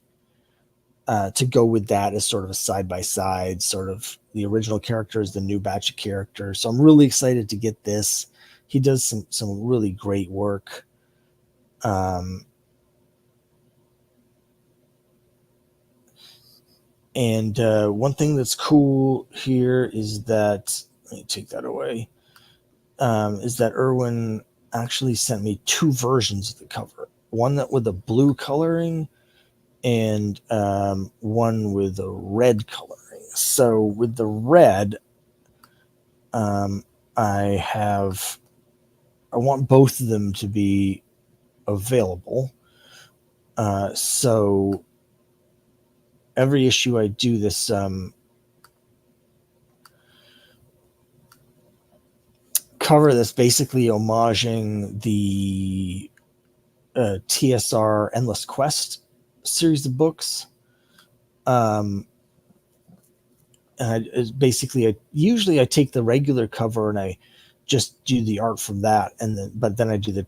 to go with that as sort of a side-by-side, sort of the original characters, the new batch of characters. So I'm really excited to get this. He does some really great work. And one thing that's cool here is that, let me take that away, is that Erwin actually sent me 2 versions of the cover. One that with a blue coloring and one with a red coloring. So with the red, I want both of them to be available. So every issue I do this cover that's basically homaging the TSR Endless Quest series of books. And I usually take the regular cover and I just do the art from that, but then I do the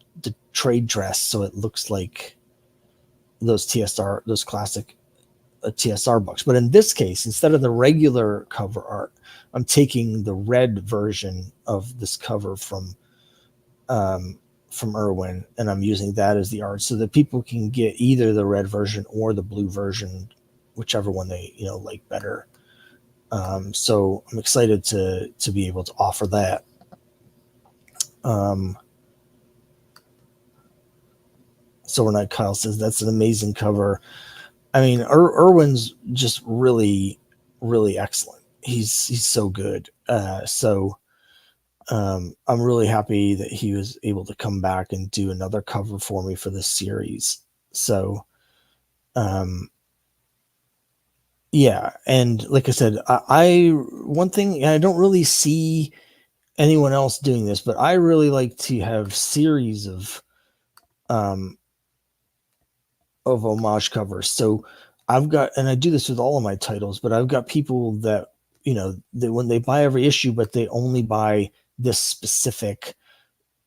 trade dress so it looks like those classic TSR books. But in this case, instead of the regular cover art, I'm taking the red version of this cover from Erwin, and I'm using that as the art so that people can get either the red version or the blue version, whichever one they like better. So I'm excited to be able to offer that. Silver Knight Kyle says that's an amazing cover. I mean, Erwin's just really, really excellent. He's so good. So I'm really happy that he was able to come back and do another cover for me for this series. So, yeah. And like I said, one thing, I don't really see anyone else doing this, but I really like to have series of homage covers. So I've got, and I do this with all of my titles, but I've got people that, that when they buy every issue, but they only buy this specific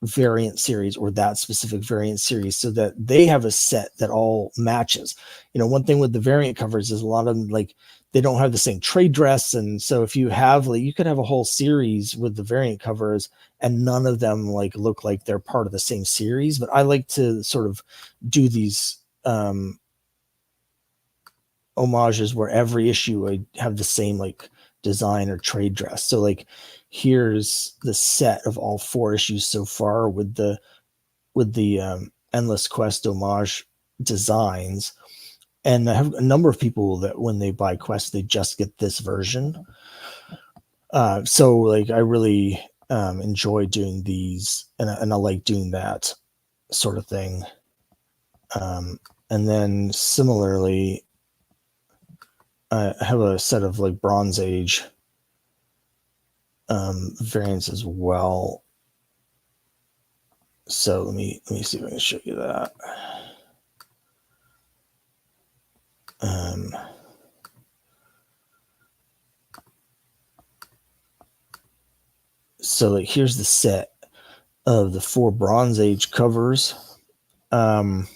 variant series or that specific variant series so that they have a set that all matches. One thing with the variant covers is a lot of them, like, they don't have the same trade dress. And so if you have, like, you could have a whole series with the variant covers and none of them like look like they're part of the same series. But I like to sort of do these homages where every issue I have the same like design or trade dress. So like here's the set of all 4 issues so far with the Endless Quest homage designs. And I have a number of people that when they buy Quest, they just get this version. So like I really enjoy doing these, and I like doing that sort of thing. And then similarly, I have a set of like Bronze Age variants as well. So let me see if I can show you that. So like here's the set of the 4 Bronze Age covers for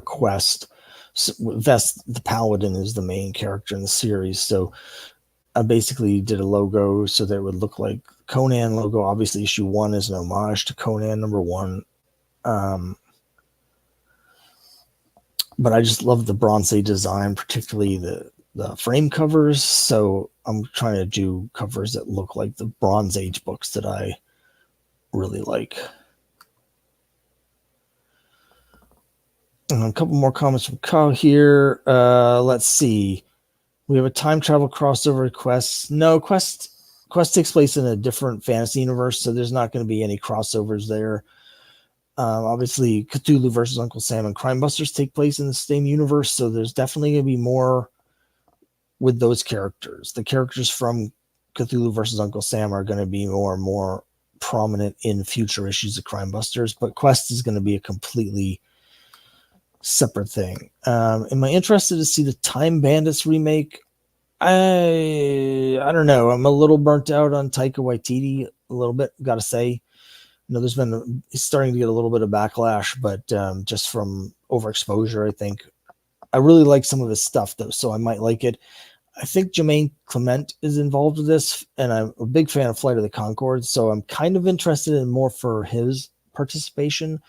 Quest. So Vest the Paladin is the main character in the series, so I basically did a logo so that it would look like Conan logo. Obviously, issue 1 is an homage to Conan #1. But I just love the Bronze Age design, particularly the frame covers. So I'm trying to do covers that look like the Bronze Age books that I really like. And a couple more comments from Kyle here. Let's see. We have a time travel crossover Quest. No, Quest takes place in a different fantasy universe, so there's not going to be any crossovers there. Obviously, Cthulhu versus Uncle Sam and Crime Busters take place in the same universe, so there's definitely going to be more with those characters. The characters from Cthulhu versus Uncle Sam are going to be more and more prominent in future issues of Crime Busters, but Quest is going to be a completely separate thing. Am I interested to see the Time Bandits remake? I don't know. I'm a little burnt out on Taika Waititi a little bit, gotta say. There's been he's starting to get a little bit of backlash, but just from overexposure, I think. I really like some of his stuff though, so I might like it. I think Jermaine Clement is involved with this, and I'm a big fan of Flight of the Conchords, so I'm kind of interested in more for his participation.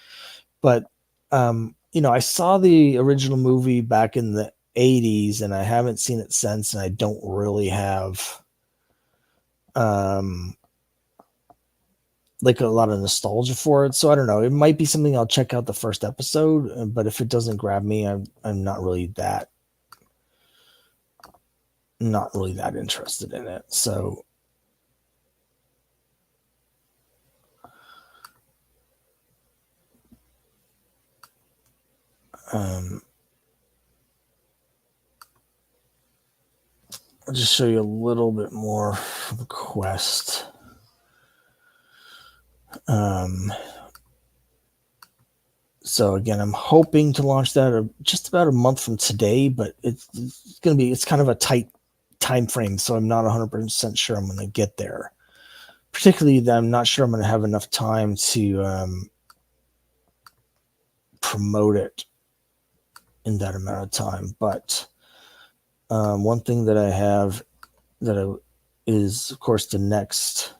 But I saw the original movie back in the 80s, and I haven't seen it since, and I don't really have like a lot of nostalgia for it. So I don't know. It might be something I'll check out the first episode, but if it doesn't grab me, I'm not really that interested in it. So I'll just show you a little bit more from Quest. So again, I'm hoping to launch that just about a month from today, but it's kind of a tight time frame, so I'm not 100% sure I'm going to get there. Particularly that I'm not sure I'm going to have enough time to promote it in that amount of time. But one thing that I have is, of course, the next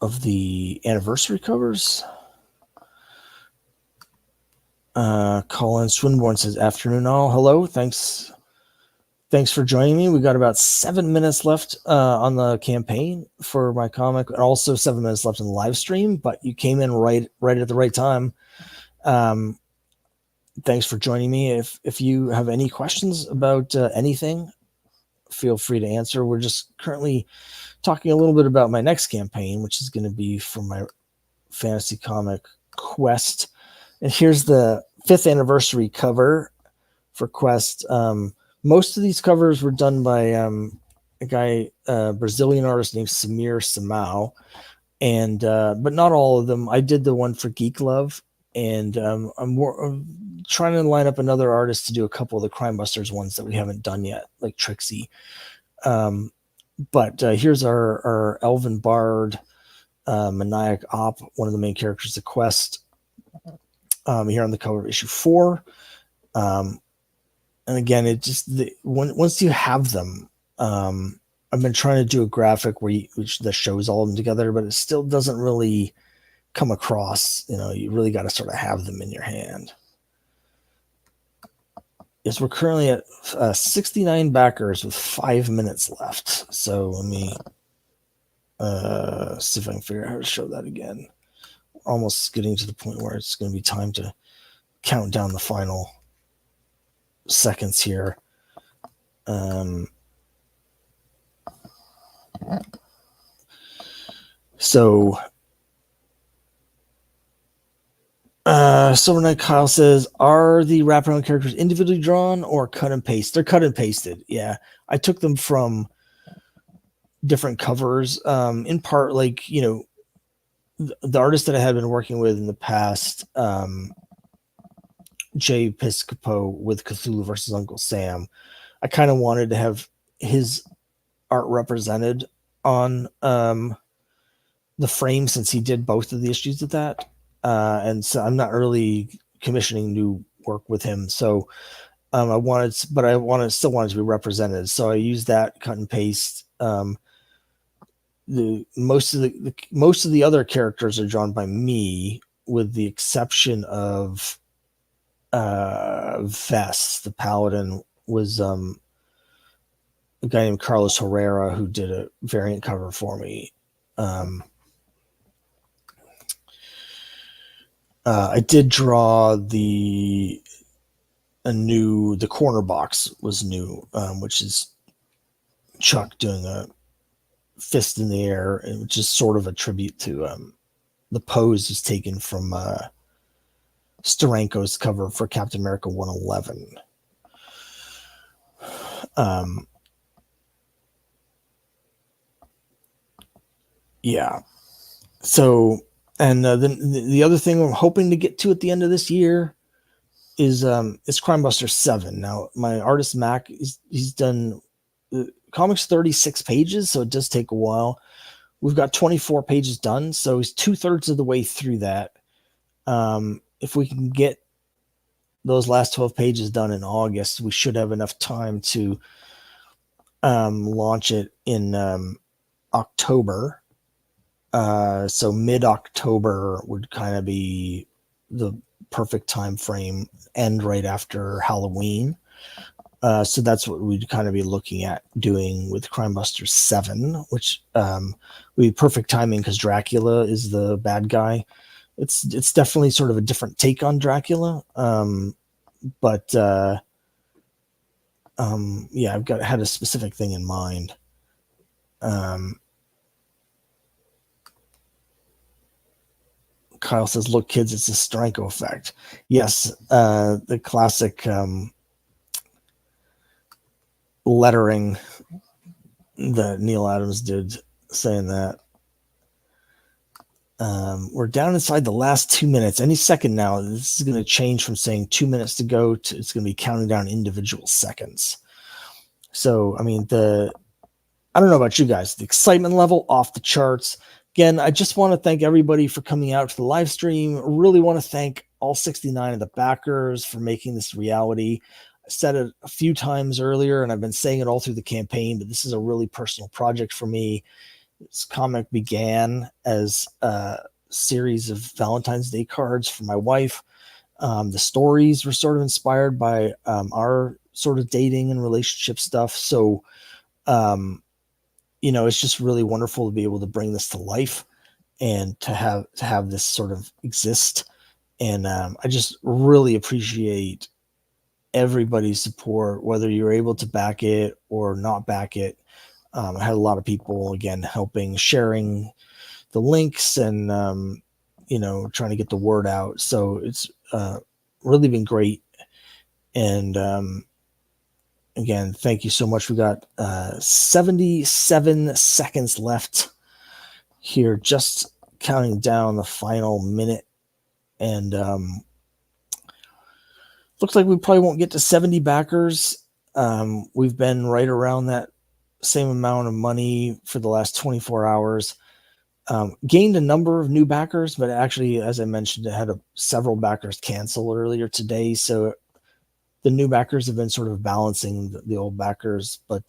of the anniversary covers. Colin Swinburne says, "Afternoon all. Hello. Thanks for joining me. We got about 7 minutes left on the campaign for my comic, and also 7 minutes left in the live stream, but you came in right at the right time. Thanks for joining me. If you have any questions about anything, feel free to answer. We're just currently talking a little bit about my next campaign, which is going to be for my fantasy comic Quest. And here's the 5th anniversary cover for Quest. Most of these covers were done by a Brazilian artist named Samir Samau, and but not all of them. I did the one for Geek Love, and I'm trying to line up another artist to do a couple of the Crime Busters ones that we haven't done yet, like Trixie. But here's our Elven Bard, Maniac Op, one of the main characters of Quest, here on the cover of issue 4. And again, once you have them, I've been trying to do a graphic that shows all of them together, but it still doesn't really come across. You really got to sort of have them in your hand. Yes, we're currently at 69 backers with 5 minutes left. So let me see if I can figure out how to show that again. Almost getting to the point where it's going to be time to count down the final seconds here. So Silver Knight Kyle says, are the wraparound characters individually drawn or cut and paste? They're cut and pasted. Yeah, I took them from different covers. In part, like, you know, the artist that I had been working with in the past, Jay Piscopo with Cthulhu versus Uncle Sam, I kind of wanted to have his art represented on the frame, since he did both of the issues of that. And so I'm not really commissioning new work with him. So I wanted, but I still wanted to be represented. So I used that cut and paste. The most of the other characters are drawn by me, with the exception of Vess, the paladin, was a guy named Carlos Herrera, who did a variant cover for me. I did draw the corner box was new, which is Chuck doing a fist in the air, which is sort of a tribute to the pose is taken from Steranko's cover for Captain America 111. Yeah. So, and then the other thing I'm hoping to get to at the end of this year is Crime Buster 7. Now, my artist Mac, he's done the comics 36 pages, so it does take a while. We've got 24 pages done, so he's 2/3 of the way through that. If we can get those last 12 pages done in August, we should have enough time to launch it in October. So mid-October would kind of be the perfect time frame, end right after Halloween. So that's what we'd kind of be looking at doing with Crime Buster 7, which would be perfect timing because Dracula is the bad guy. It's definitely sort of a different take on Dracula. But yeah, I've had a specific thing in mind. Kyle says, "Look, kids, it's a Steranko effect." Yes, the classic lettering that Neil Adams did, saying that. We're down inside the last 2 minutes. Any second now, this is going to change from saying 2 minutes to go to it's going to be counting down individual seconds. So, I mean, I don't know about you guys, the excitement level off the charts. Again, I just want to thank everybody for coming out to the live stream. I really want to thank all 69 of the backers for making this reality. I said it a few times earlier, and I've been saying it all through the campaign, but this is a really personal project for me. This comic began as a series of Valentine's Day cards for my wife. The stories were sort of inspired by our sort of dating and relationship stuff. So, you know, it's just really wonderful to be able to bring this to life and to have this sort of exist. And I just really appreciate everybody's support, whether you're able to back it or not back it. I had a lot of people, again, helping, sharing the links and, you know, trying to get the word out. So it's really been great. And again, thank you so much. We got 77 seconds left here, just counting down the final minute. And looks like we probably won't get to 70 backers. We've been right around that same amount of money for the last 24 hours. Gained a number of new backers, but actually, as I mentioned, it had several backers cancel earlier today. So the new backers have been sort of balancing the old backers, but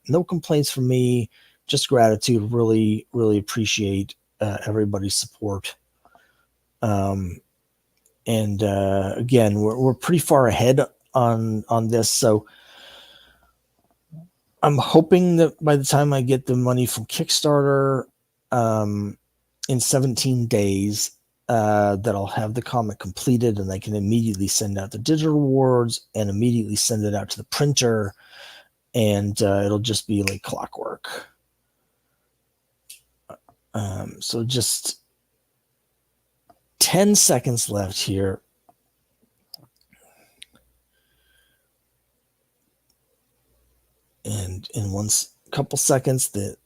no complaints from me, just gratitude. Really, really appreciate everybody's support. And again, we're pretty far ahead on this, so I'm hoping that by the time I get the money from Kickstarter in 17 days, that I'll have the comic completed and I can immediately send out the digital rewards and immediately send it out to the printer, and it'll just be like clockwork. So just 10 seconds left here. And in couple seconds, the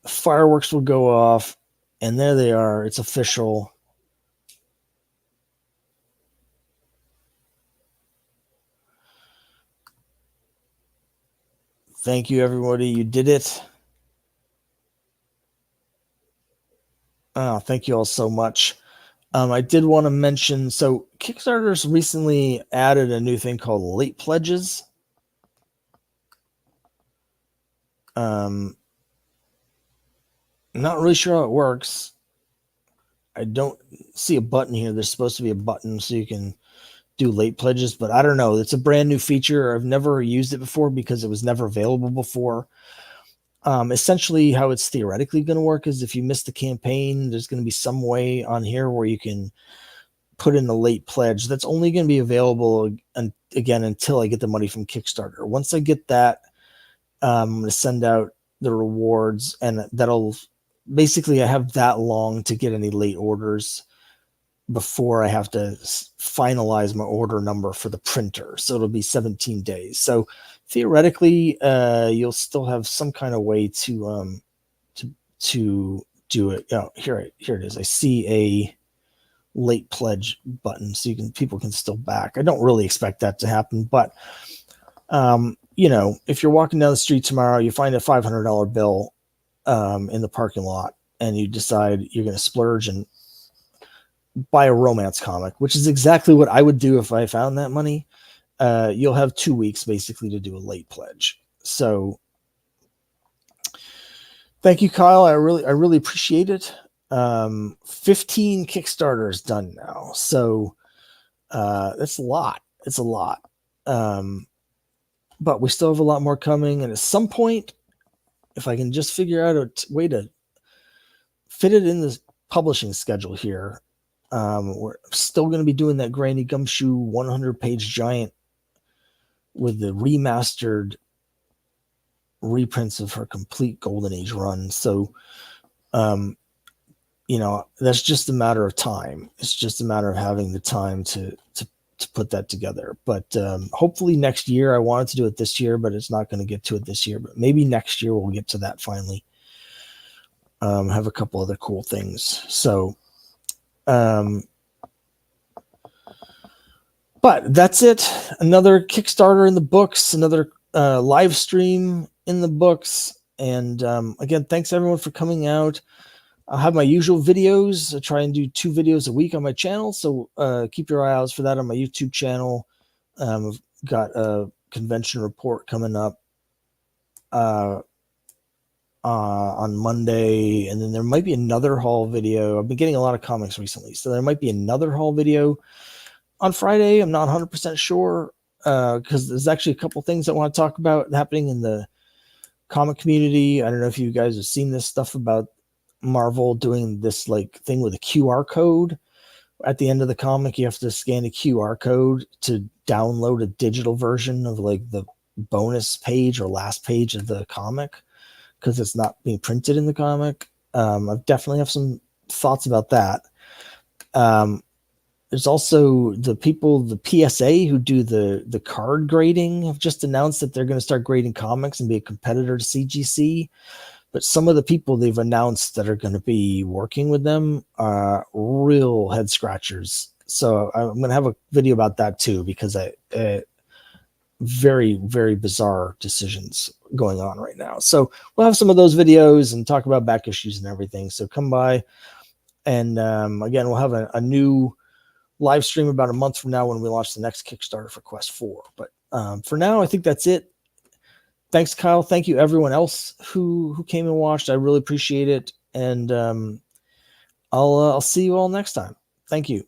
fireworks will go off, and there they are. It's official. Thank you, everybody. You did it. Oh, thank you all so much. I did want to mention, so Kickstarter's recently added a new thing called late pledges. I'm not really sure how it works. I don't see a button here. There's supposed to be a button so you can do late pledges, but I don't know. It's a brand new feature. I've never used it before because it was never available before. Essentially, how it's theoretically going to work is if you miss the campaign, there's going to be some way on here where you can put in a late pledge. That's only going to be available again until I get the money from Kickstarter. Once I get that, I'm going to send out the rewards, and that'll basically, I have that long to get any late orders before I have to finalize my order number for the printer. So it'll be 17 days. So theoretically, you'll still have some kind of way to do it. Oh, here it is. I see a late pledge button, so people can still back. I don't really expect that to happen, but if you're walking down the street tomorrow, you find a $500 bill in the parking lot, and you decide you're going to splurge and buy a romance comic, which is exactly what I would do if I found that money. You'll have 2 weeks basically to do a late pledge. So thank you, Kyle. I really appreciate it. 15 Kickstarters done now. So that's a lot. It's a lot. But we still have a lot more coming. And at some point, if I can just figure out a way to fit it in the publishing schedule here, we're still going to be doing that Granny Gumshoe 100-page giant with the remastered reprints of her complete Golden Age run. So, that's just a matter of time. It's just a matter of having the time to put that together. But hopefully next year. I wanted to do it this year, but it's not going to get to it this year. But maybe next year we'll get to that finally. Have a couple other cool things. So, but that's it. Another Kickstarter in the books, another live stream in the books. And again, thanks everyone for coming out. I'll have my usual videos. I try and do 2 videos a week on my channel. So keep your eye out for that on my YouTube channel. I've got a convention report coming up on Monday, and then there might be another haul video. I've been getting a lot of comics recently, so there might be another haul video on Friday. I'm not 100% sure because there's actually a couple things I want to talk about happening in the comic community. I don't know if you guys have seen this stuff about Marvel doing this thing with a QR code. At the end of the comic, you have to scan a QR code to download a digital version of the bonus page or last page of the comic, because it's not being printed in the comic. I definitely have some thoughts about that. There's also the PSA who do the card grading have just announced that they're going to start grading comics and be a competitor to CGC. But some of the people they've announced that are going to be working with them are real head scratchers. So I'm going to have a video about that too, because very, very bizarre decisions going on right now. So we'll have some of those videos and talk about back issues and everything. So come by. And again, we'll have a new live stream about a month from now when we launch the next Kickstarter for Quest 4. But for now, I think that's it. Thanks, Kyle. Thank you, everyone else who came and watched. I really appreciate it. And I'll see you all next time. Thank you.